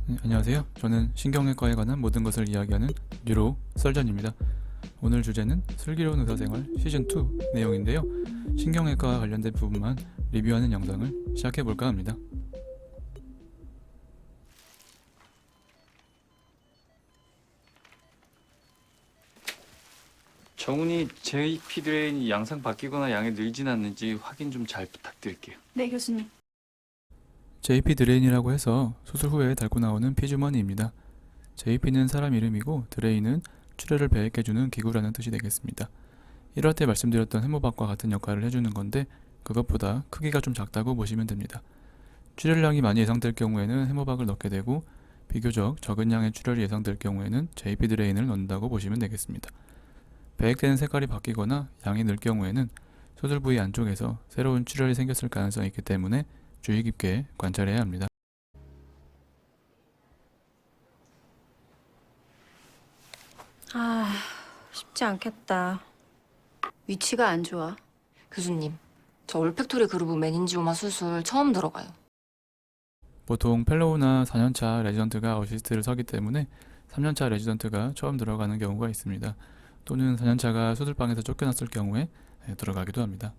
네, 안녕하세요. 저는 신경외과에 관한 모든 것을 이야기하는 뉴로 썰전입니다. 오늘 주제는 슬기로운 의사생활 시즌2 내용인데요. 신경외과와 관련된 부분만 리뷰하는 영상을 시작해볼까 합니다. 정훈이 JP 드레인이 양상 바뀌거나 양이 늘진 않는지 확인 좀 잘 부탁드릴게요. 네, 교수님. JP 드레인이라고 해서 수술 후에 닳고 나오는 피주머니입니다. JP는 사람 이름이고 드레인은 출혈을 배액해주는 기구라는 뜻이 되겠습니다. 1화 때 말씀드렸던 해모박과 같은 역할을 해주는 건데 그것보다 크기가 좀 작다고 보시면 됩니다. 출혈량이 많이 예상될 경우에는 해모박을 넣게 되고 비교적 적은 양의 출혈이 예상될 경우에는 JP 드레인을 넣는다고 보시면 되겠습니다. 배액되는 색깔이 바뀌거나 양이 늘 경우에는 수술 부위 안쪽에서 새로운 출혈이 생겼을 가능성이 있기 때문에 주의 깊게 관찰해야 합니다. 쉽지 않겠다. 위치가 안 좋아. 교수님, 저 올팩토리 그루브 메닌지오마 수술 처음 들어가요. 보통 펠로우나 4년차 레지던트가 어시스트를 서기 때문에 3년차 레지던트가 처음 들어가는 경우가 있습니다. 또는 4년차가 수술방에서 쫓겨났을 경우에 들어가기도 합니다.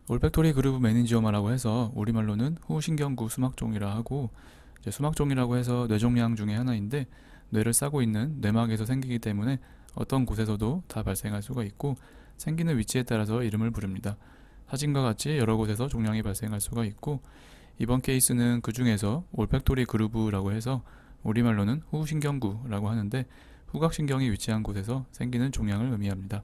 올팩토리 그루브 메닌지오마라고 해서 우리말로는 후신경구 수막종이라 하고 수막종이라고 해서 뇌종양 중에 하나인데 뇌를 싸고 있는 뇌막에서 생기기 때문에 어떤 곳에서도 다 발생할 수가 있고 생기는 위치에 따라서 이름을 부릅니다. 사진과 같이 여러 곳에서 종양이 발생할 수가 있고 이번 케이스는 그 중에서 올팩토리 그루브라고 해서 우리말로는 후신경구라고 하는데 후각신경이 위치한 곳에서 생기는 종양을 의미합니다.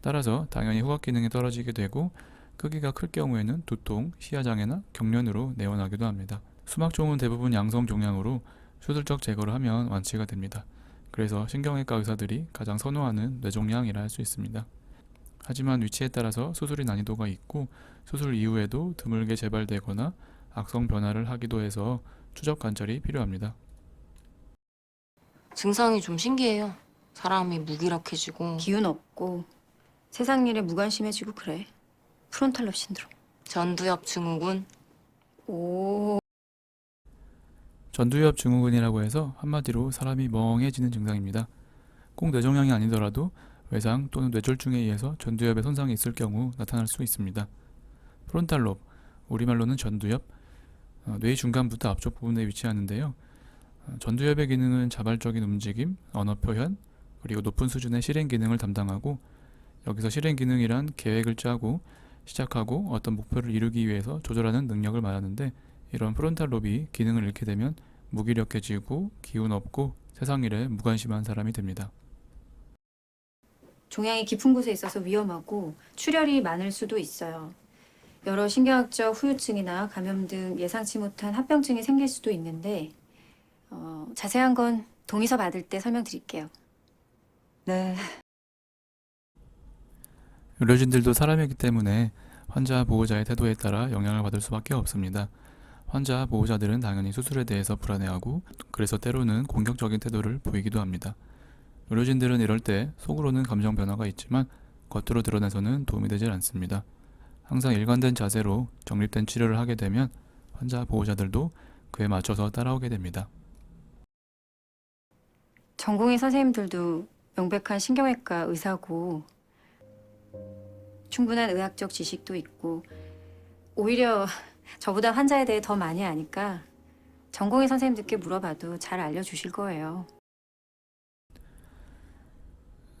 따라서 당연히 후각 기능이 떨어지게 되고 크기가 클 경우에는 두통, 시야장애나 경련으로 내원하기도 합니다. 수막종은 대부분 양성 종양으로 수술적 제거를 하면 완치가 됩니다. 그래서 신경외과 의사들이 가장 선호하는 뇌종양이라 할 수 있습니다. 하지만 위치에 따라서 수술의 난이도가 있고 수술 이후에도 드물게 재발되거나 악성 변화를 하기도 해서 추적 관찰이 필요합니다. 증상이 좀 신기해요. 사람이 무기력해지고 기운 없고 세상 일에 무관심해지고 그래. 프론탈 롭 신드롬. 전두엽 증후군. 오, 전두엽 증후군이라고 해서 한마디로 사람이 멍해지는 증상입니다. 꼭 뇌종양이 아니더라도 외상 또는 뇌졸중에 의해서 전두엽에 손상이 있을 경우 나타날 수 있습니다. 프론탈롭, 우리말로는 전두엽, 뇌의 중간부터 앞쪽 부분에 위치하는데요. 전두엽의 기능은 자발적인 움직임, 언어 표현, 그리고 높은 수준의 실행 기능을 담당하고 여기서 실행 기능이란 계획을 짜고 시작하고 어떤 목표를 이루기 위해서 조절하는 능력을 말하는데 이런 프론탈 롭이 기능을 잃게 되면 무기력해지고 기운 없고 세상 일에 무관심한 사람이 됩니다. 종양이 깊은 곳에 있어서 위험하고 출혈이 많을 수도 있어요. 여러 신경학적 후유증이나 감염 등 예상치 못한 합병증이 생길 수도 있는데 자세한 건 동의서 받을 때 설명드릴게요. 네, 의료진들도 사람이기 때문에 환자 보호자의 태도에 따라 영향을 받을 수밖에 없습니다. 환자 보호자들은 당연히 수술에 대해서 불안해하고 그래서 때로는 공격적인 태도를 보이기도 합니다. 의료진들은 이럴 때 속으로는 감정 변화가 있지만 겉으로 드러내서는 도움이 되질 않습니다. 항상 일관된 자세로 정립된 치료를 하게 되면 환자 보호자들도 그에 맞춰서 따라오게 됩니다. 전공의 선생님들도 명백한 신경외과 의사고 충분한 의학적 지식도 있고 오히려 저보다 환자에 대해 더 많이 아니까 전공의 선생님들께 물어봐도 잘 알려주실 거예요.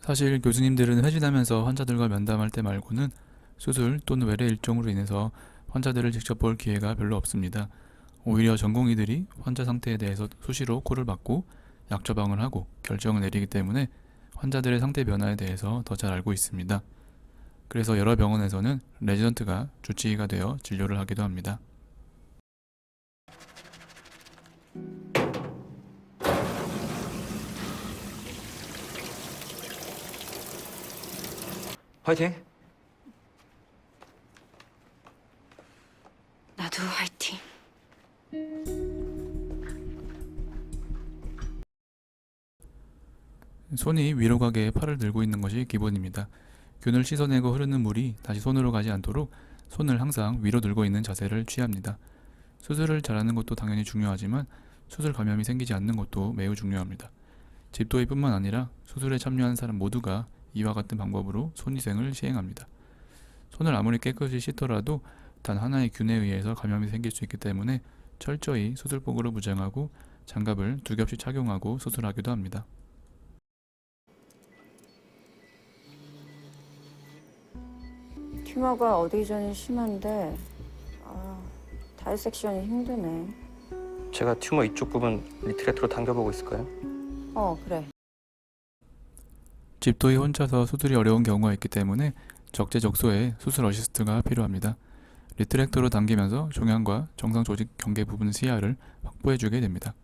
사실 교수님들은 회진하면서 환자들과 면담할 때 말고는 수술 또는 외래 일정으로 인해서 환자들을 직접 볼 기회가 별로 없습니다. 오히려 전공의들이 환자 상태에 대해서 수시로 콜을 받고 약 처방을 하고 결정을 내리기 때문에 환자들의 상태 변화에 대해서 더 잘 알고 있습니다. 그래서 여러 병원에서는 레지던트가 주치의가 되어 진료를 하기도 합니다. 화이팅! 나도 화이팅. 손이 위로 가게 팔을 들고 있는 것이 기본입니다. 균을 씻어내고 흐르는 물이 다시 손으로 가지 않도록 손을 항상 위로 들고 있는 자세를 취합니다. 수술을 잘하는 것도 당연히 중요하지만 수술 감염이 생기지 않는 것도 매우 중요합니다. 집도의뿐만 아니라 수술에 참여한 사람 모두가 이와 같은 방법으로 손위생을 시행합니다. 손을 아무리 깨끗이 씻더라도 단 하나의 균에 의해서 감염이 생길 수 있기 때문에 철저히 수술복으로 무장하고 장갑을 2겹씩 착용하고 수술하기도 합니다. 튜머가 어디 이전이 심한데 다이섹션이 힘드네. 제가 튜머 이쪽 부분 리트렉터로 당겨보고 있을까요? 그래. 집도의 혼자서 수술이 어려운 경우가 있기 때문에 적재적소에 수술 어시스트가 필요합니다. 리트렉터로 당기면서 종양과 정상 조직 경계 부분 시야를 확보해주게 됩니다.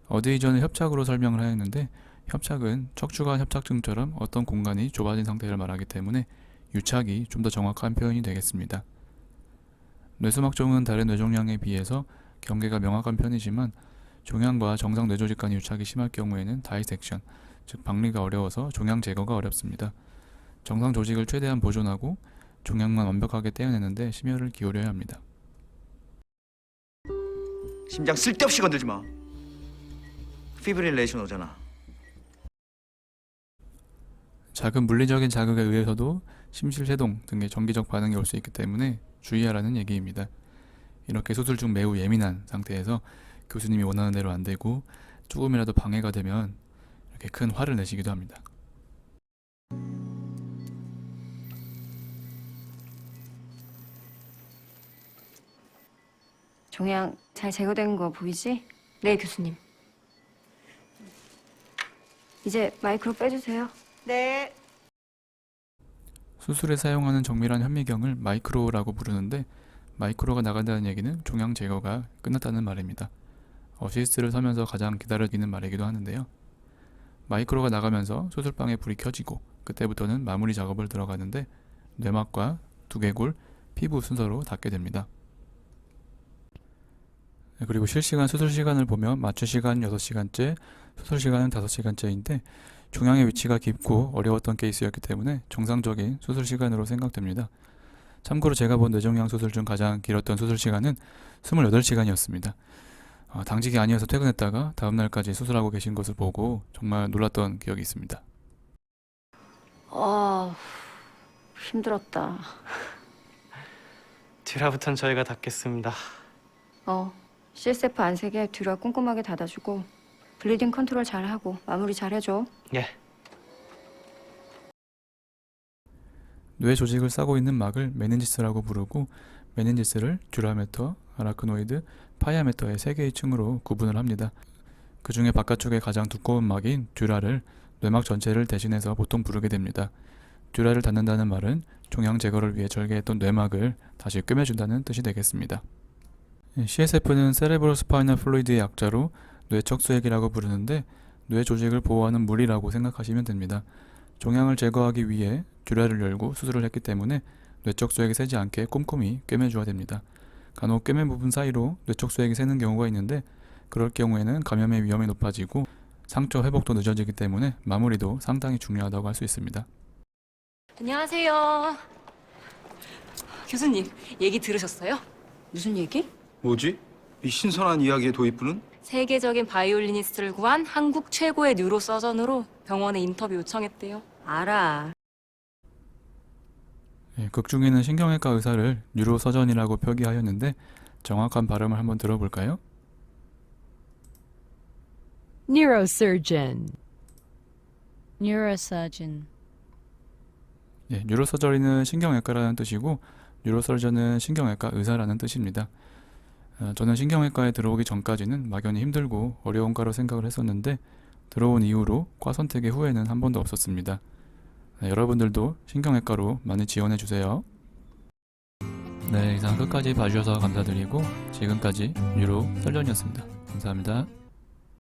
어드 이전을 협착으로 설명을 하였는데 협착은 척추관 협착증처럼 어떤 공간이 좁아진 상태를 말하기 때문에 유착이 좀 더 정확한 표현이 되겠습니다. 뇌수막종은 다른 뇌종양에 비해서 경계가 명확한 편이지만 종양과 정상 뇌조직 간의 유착이 심할 경우에는 다이섹션, 즉 박리가 어려워서 종양 제거가 어렵습니다. 정상 조직을 최대한 보존하고 종양만 완벽하게 떼어내는데 심혈을 기울여야 합니다. 심장 쓸데없이 건들지 마. 피브릴레이션 오잖아. 작은 물리적인 자극에 의해서도 심실세동 등의 정기적 반응이 올 수 있기 때문에 주의하라는 얘기입니다. 이렇게 수술 중 매우 예민한 상태에서 교수님이 원하는 대로 안 되고 조금이라도 방해가 되면 이렇게 큰 화를 내시기도 합니다. 종양 잘 제거된 거 보이지? 네, 교수님. 이제 마이크로 빼주세요. 네. 수술에 사용하는 정밀한 현미경을 마이크로라고 부르는데 마이크로가 나간다는 얘기는 종양 제거가 끝났다는 말입니다. 어시스트를 서면서 가장 기다려지는 말이기도 하는데요. 마이크로가 나가면서 수술방에 불이 켜지고 그때부터는 마무리 작업을 들어가는데 뇌막과 두개골, 피부 순서로 닫게 됩니다. 그리고 실시간 수술 시간을 보면 마취 시간 6시간째, 수술 시간은 5시간째인데 종양의 위치가 깊고 어려웠던 케이스였기 때문에 정상적인 수술 시간으로 생각됩니다. 참고로 제가 본 뇌종양 수술 중 가장 길었던 수술 시간은 28시간이었습니다. 당직이 아니어서 퇴근했다가 다음날까지 수술하고 계신 것을 보고 정말 놀랐던 기억이 있습니다. 힘들었다. 듀라부터는 저희가 닫겠습니다. CSF 안색에 뒤로 꼼꼼하게 닫아주고 블리딩 컨트롤 잘하고 마무리 잘해줘. 예. 뇌 조직을 싸고 있는 막을 메닌지스라고 부르고 메닌지스를 듀라메터, 아라크노이드, 파이아메터의 3개의 층으로 구분을 합니다. 그 중에 바깥쪽에 가장 두꺼운 막인 듀라를 뇌막 전체를 대신해서 보통 부르게 됩니다. 듀라를 닫는다는 말은 종양 제거를 위해 절개했던 뇌막을 다시 꿰매준다는 뜻이 되겠습니다. CSF는 세레브로스파이널 플루이드의 약자로 뇌척수액이라고 부르는데 뇌 조직을 보호하는 물이라고 생각하시면 됩니다. 종양을 제거하기 위해 듀라를 열고 수술을 했기 때문에 뇌척수액이 새지 않게 꼼꼼히 꿰매줘야 됩니다. 간혹 꿰맨 부분 사이로 뇌척수액이 새는 경우가 있는데 그럴 경우에는 감염의 위험이 높아지고 상처 회복도 늦어지기 때문에 마무리도 상당히 중요하다고 할 수 있습니다. 안녕하세요. 교수님, 얘기 들으셨어요? 무슨 얘기? 뭐지? 이 신선한 이야기의 도입부는? 세계적인 바이올리니스트를 구한 한국 최고의 뉴로서전으로 병원에 인터뷰 요청했대요. 알아. 극 중에는 신경외과 의사를 뉴로서전이라고 표기하였는데 정확한 발음을 한번 들어볼까요? Neurosurgeon. Neurosurgeon. 뉴로서저리는 신경외과라는 뜻이고 뉴로서전은 신경외과 의사라는 뜻입니다. 저는 신경외과에 들어오기 전까지는 막연히 힘들고 어려운 과로 생각을 했었는데 들어온 이후로 과 선택의 후회는 한 번도 없었습니다. 여러분들도 신경외과로 많이 지원해주세요. 네, 이상 끝까지 봐주셔서 감사드리고 지금까지 뉴로설전이었습니다. 감사합니다.